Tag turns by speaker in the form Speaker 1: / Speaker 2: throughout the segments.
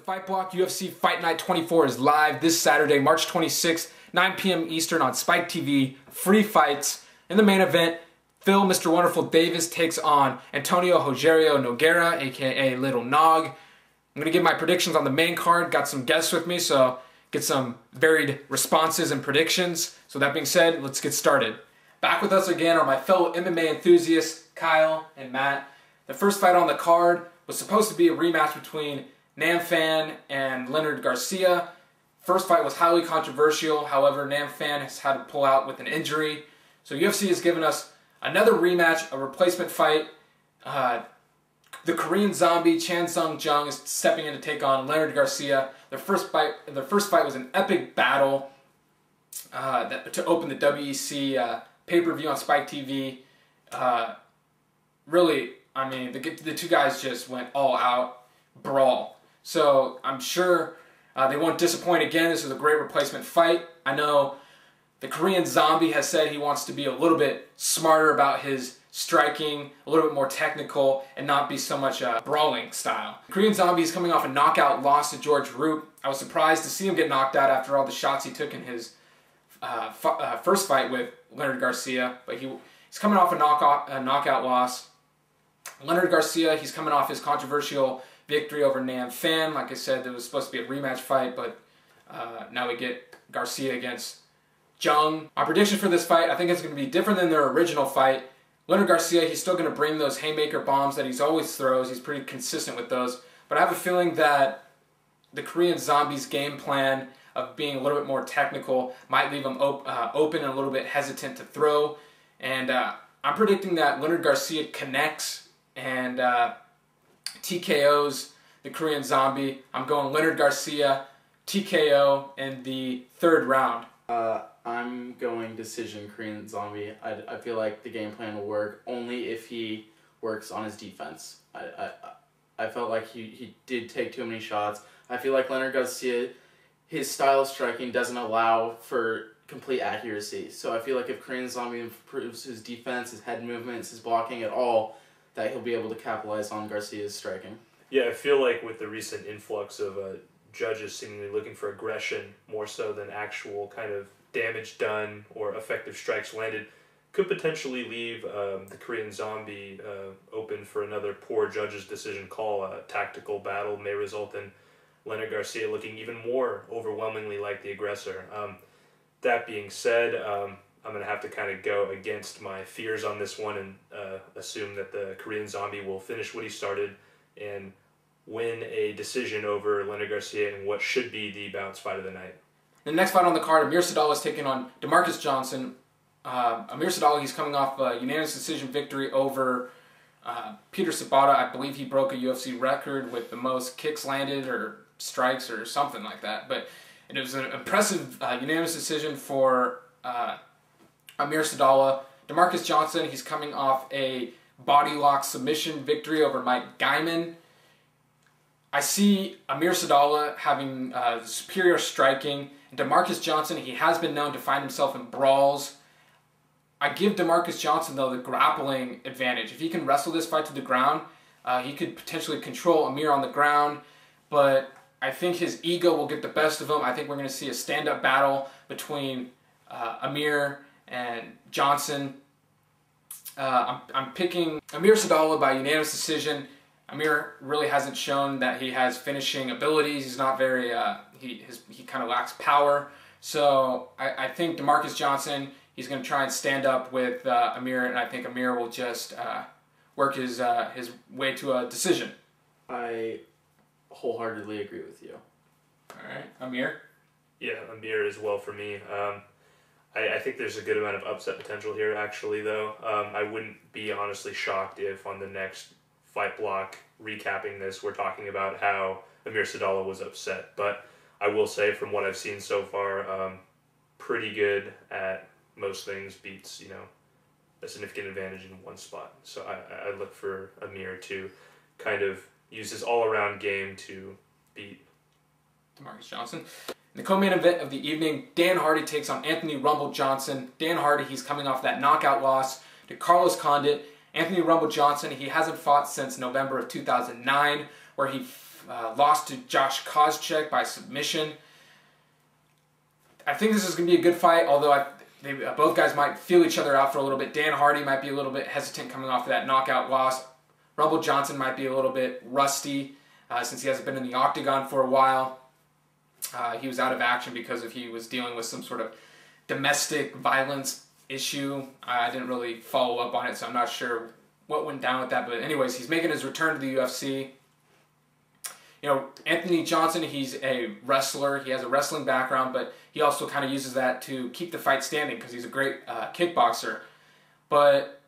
Speaker 1: Fight Block UFC Fight Night 24 is live this Saturday, March 26th, 9 p.m. Eastern on Spike TV. Free fights. In the main event, Phil Mr. Wonderful Davis takes on Antonio Rogerio Nogueira, aka Little Nog. I'm going to give my predictions on the main card. Got some guests with me, so get some varied responses and predictions. So that being said, let's get started. Back with us again are my fellow MMA enthusiasts, Kyle and Matt. The first fight on the card was supposed to be a rematch between Nam Phan and Leonard Garcia. First fight was highly controversial. However, Nam Phan has had to pull out with an injury. So UFC has given us another rematch, a replacement fight. The Korean Zombie Chan Sung Jung is stepping in to take on Leonard Garcia. Their first fight was an epic battle to open the WEC pay-per-view on Spike TV. Really, I mean, the two guys just went all out brawl. So I'm sure they won't disappoint again. This is a great replacement fight. I know the Korean Zombie has said he wants to be a little bit smarter about his striking, a little bit more technical, and not be so much brawling style. The Korean Zombie is coming off a knockout loss to George Roop. I was surprised to see him get knocked out after all the shots he took in his first fight with Leonard Garcia, but he's coming off a knockout loss. Leonard Garcia, he's coming off his controversial victory over Nam Phan. Like I said, there was supposed to be a rematch fight, but now we get Garcia against Jung. Our prediction for this fight, I think it's going to be different than their original fight. Leonard Garcia, he's still going to bring those haymaker bombs that he's always throws. He's pretty consistent with those. But I have a feeling that the Korean Zombie's game plan of being a little bit more technical might leave him open and a little bit hesitant to throw. And I'm predicting that Leonard Garcia connects and TKOs the Korean Zombie. I'm going Leonard Garcia, TKO in the third round.
Speaker 2: I'm going decision Korean Zombie. I feel like the game plan will work only if he works on his defense. I felt like he did take too many shots. I feel like Leonard Garcia, his style of striking doesn't allow for complete accuracy. So I feel like if Korean Zombie improves his defense, his head movements, his blocking at all, that he'll be able to capitalize on Garcia's striking.
Speaker 3: Yeah, I feel like with the recent influx of judges seemingly looking for aggression more so than actual kind of damage done or effective strikes landed, could potentially leave the Korean Zombie open for another poor judge's decision call. A tactical battle may result in Leonard Garcia looking even more overwhelmingly like the aggressor. That being said, I'm going to have to kind of go against my fears on this one and assume that the Korean Zombie will finish what he started and win a decision over Leonard Garcia in what should be the bounce fight of the night.
Speaker 1: The next fight on the card, Amir Sadal is taking on DeMarcus Johnson. Amir Sadal, he's coming off a unanimous decision victory over Peter Sabata. I believe he broke a UFC record with the most kicks landed or strikes or something like that. But it was an impressive unanimous decision for Amir Sadal. DeMarcus Johnson, he's coming off a body lock submission victory over Mike Gaiman. I see Amir Sadal having superior striking. And DeMarcus Johnson, he has been known to find himself in brawls. I give DeMarcus Johnson, though, the grappling advantage. If he can wrestle this fight to the ground, he could potentially control Amir on the ground. But I think his ego will get the best of him. I think we're going to see a stand-up battle between Amir and Johnson. I'm picking Amir Sadal by unanimous decision. Amir really hasn't shown that he has finishing abilities. He's not very, he kind of lacks power. So I think DeMarcus Johnson, he's going to try and stand up with Amir, and I think Amir will just work his way to a decision.
Speaker 2: I wholeheartedly agree with you.
Speaker 1: All right, Amir?
Speaker 3: Yeah, Amir as well for me. I think there's a good amount of upset potential here, actually, though. I wouldn't be honestly shocked if on the next Fight Block recapping this, we're talking about how Amir Sadal was upset. But I will say, from what I've seen so far, pretty good at most things, beats, a significant advantage in one spot. So I look for Amir to kind of use his all-around game to beat
Speaker 1: DeMarcus Johnson. In the co-main event of the evening, Dan Hardy takes on Anthony Rumble Johnson. Dan Hardy, he's coming off that knockout loss to Carlos Condit. Anthony Rumble Johnson, he hasn't fought since November of 2009, where he lost to Josh Koscheck by submission. I think this is going to be a good fight, although both guys might feel each other out for a little bit. Dan Hardy might be a little bit hesitant coming off of that knockout loss. Rumble Johnson might be a little bit rusty since he hasn't been in the octagon for a while. He was out of action because he was dealing with some sort of domestic violence issue. I didn't really follow up on it, so I'm not sure what went down with that. But anyways, he's making his return to the UFC. You know, Anthony Johnson, he's a wrestler. He has a wrestling background, but he also kind of uses that to keep the fight standing because he's a great kickboxer. But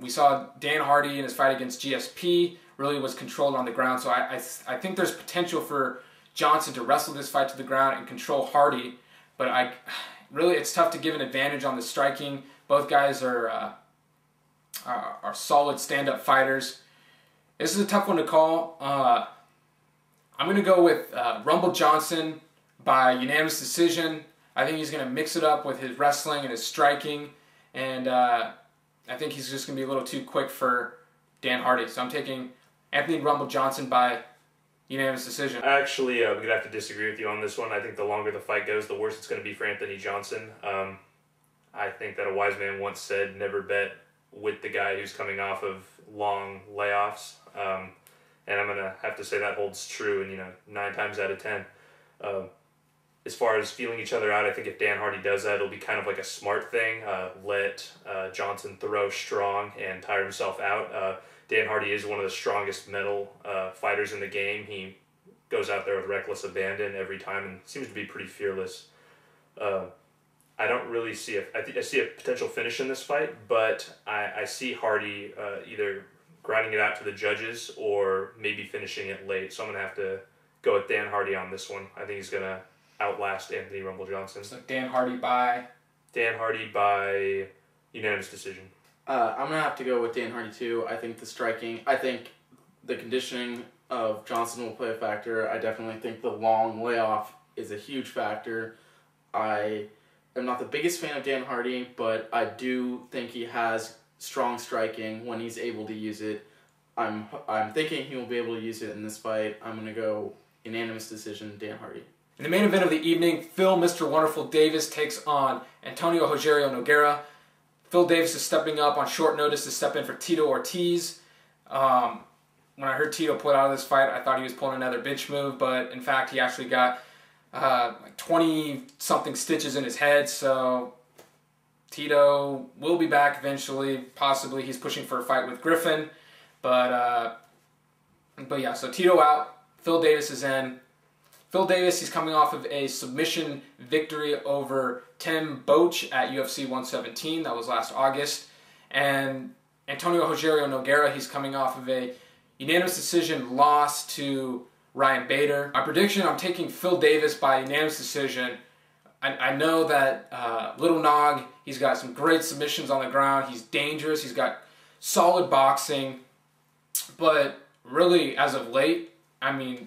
Speaker 1: we saw Dan Hardy in his fight against GSP really was controlled on the ground. So I think there's potential for Johnson to wrestle this fight to the ground and control Hardy. But really, it's tough to give an advantage on the striking. Both guys are solid stand-up fighters. This is a tough one to call. I'm going to go with Rumble Johnson by unanimous decision. I think he's going to mix it up with his wrestling and his striking. And I think he's just going to be a little too quick for Dan Hardy. So I'm taking Anthony Rumble Johnson by unanimous decision.
Speaker 3: Actually, I'm going to have to disagree with you on this one. I think the longer the fight goes, the worse it's going to be for Anthony Johnson. I think that a wise man once said, never bet with the guy who's coming off of long layoffs. And I'm going to have to say that holds true, and 9 times out of 10. As far as feeling each other out, I think if Dan Hardy does that, it'll be kind of like a smart thing. Let Johnson throw strong and tire himself out. Dan Hardy is one of the strongest mental fighters in the game. He goes out there with reckless abandon every time and seems to be pretty fearless. I don't really see I see a potential finish in this fight, but I see Hardy either grinding it out to the judges or maybe finishing it late. So I'm going to have to go with Dan Hardy on this one. I think he's going to outlast Anthony Rumble Johnson.
Speaker 1: So Dan Hardy by
Speaker 3: unanimous decision.
Speaker 2: I'm going to have to go with Dan Hardy too. I think the conditioning of Johnson will play a factor. I definitely think the long layoff is a huge factor. I am not the biggest fan of Dan Hardy, but I do think he has strong striking when he's able to use it. I'm thinking he will be able to use it in this fight. I'm going to go unanimous decision, Dan Hardy.
Speaker 1: In the main event of the evening, Phil Mr. Wonderful Davis takes on Antonio Rogerio Nogueira. Phil Davis is stepping up on short notice to step in for Tito Ortiz. When I heard Tito pull out of this fight, I thought he was pulling another bitch move, but in fact he actually got 20-something stitches in his head, so Tito will be back eventually. Possibly he's pushing for a fight with Griffin. But yeah, so Tito out. Phil Davis is in. Phil Davis, he's coming off of a submission victory over Tim Boetsch at UFC 117. That was last August. And Antonio Rogerio Nogueira, he's coming off of a unanimous decision loss to Ryan Bader. My prediction, I'm taking Phil Davis by unanimous decision. I know that Little Nog, he's got some great submissions on the ground. He's dangerous. He's got solid boxing. But really, as of late, I mean,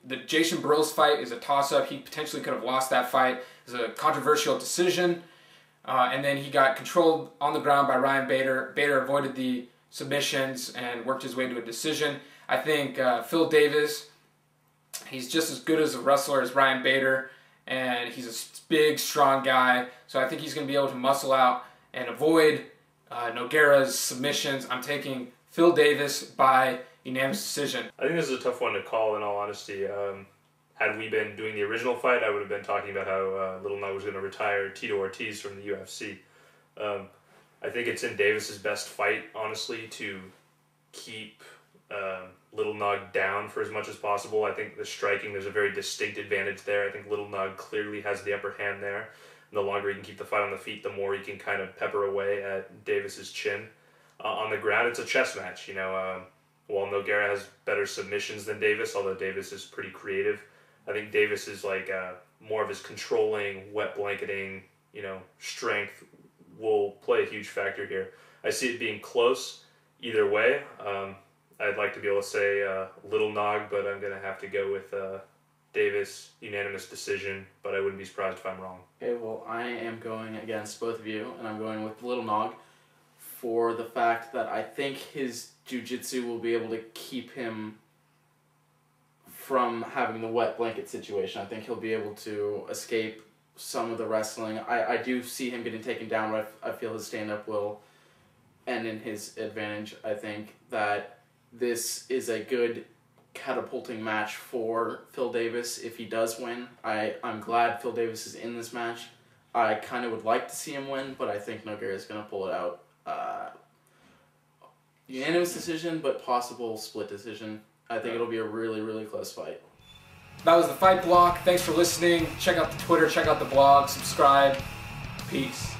Speaker 1: the Jason Burrows fight is a toss-up. He potentially could have lost that fight. It was a controversial decision. And then he got controlled on the ground by Ryan Bader. Bader avoided the submissions and worked his way to a decision. I think Phil Davis, he's just as good as a wrestler as Ryan Bader. And he's a big, strong guy. So I think he's going to be able to muscle out and avoid Nogueira's submissions. I'm taking Phil Davis by unanimous decision.
Speaker 3: I think this is a tough one to call, in all honesty. Had we been doing the original fight, I would have been talking about how Little Nog was going to retire Tito Ortiz from the UFC. I think it's in Davis's best fight, honestly, to keep Little Nog down for as much as possible. I think the striking, there's a very distinct advantage there. I think Little Nog clearly has the upper hand there. And the longer he can keep the fight on the feet, the more he can kind of pepper away at Davis's chin. On the ground, it's a chess match. While Nogueira has better submissions than Davis, although Davis is pretty creative, I think Davis is like more of his controlling, wet blanketing, strength will play a huge factor here. I see it being close either way. I'd like to be able to say Little Nog, but I'm going to have to go with Davis, unanimous decision, but I wouldn't be surprised if I'm wrong.
Speaker 2: Okay, well, I am going against both of you, and I'm going with Little Nog for the fact that I think his jiu-jitsu will be able to keep him from having the wet blanket situation. I think he'll be able to escape some of the wrestling. I do see him getting taken down, but I feel his stand-up will end in his advantage. I think that this is a good catapulting match for Phil Davis if he does win. I'm glad Phil Davis is in this match. I kind of would like to see him win, but I think Nogueira is going to pull it out. Unanimous decision, but possible split decision. I think it'll be a really, really close fight.
Speaker 1: That was the Fight Block. Thanks for listening. Check out the Twitter, check out the blog, subscribe. Peace.